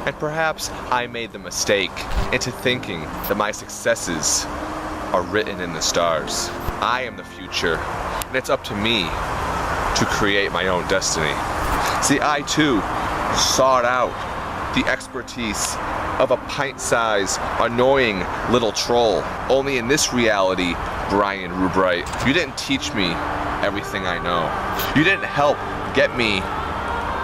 And perhaps I made the mistake into thinking that my successes are written in the stars. I am the future, and it's up to me to create my own destiny. See, I too sought out the expertise of a pint-sized, annoying little troll. Only in this reality, Brian Rubright, you didn't teach me everything I know. You didn't help get me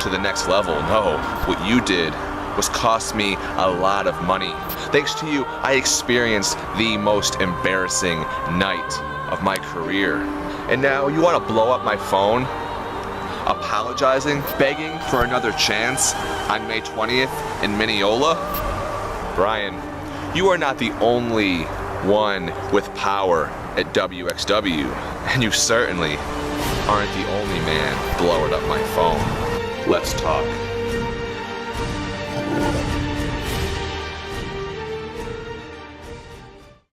to the next level. No, what you did was cost me a lot of money. Thanks to you, I experienced the most embarrassing night of my career. And now you want to blow up my phone? Apologizing, begging for another chance on May 20th in Mineola? Brian, you are not the only one with power at WXW, and you certainly aren't the only man blowing up my phone. Let's talk.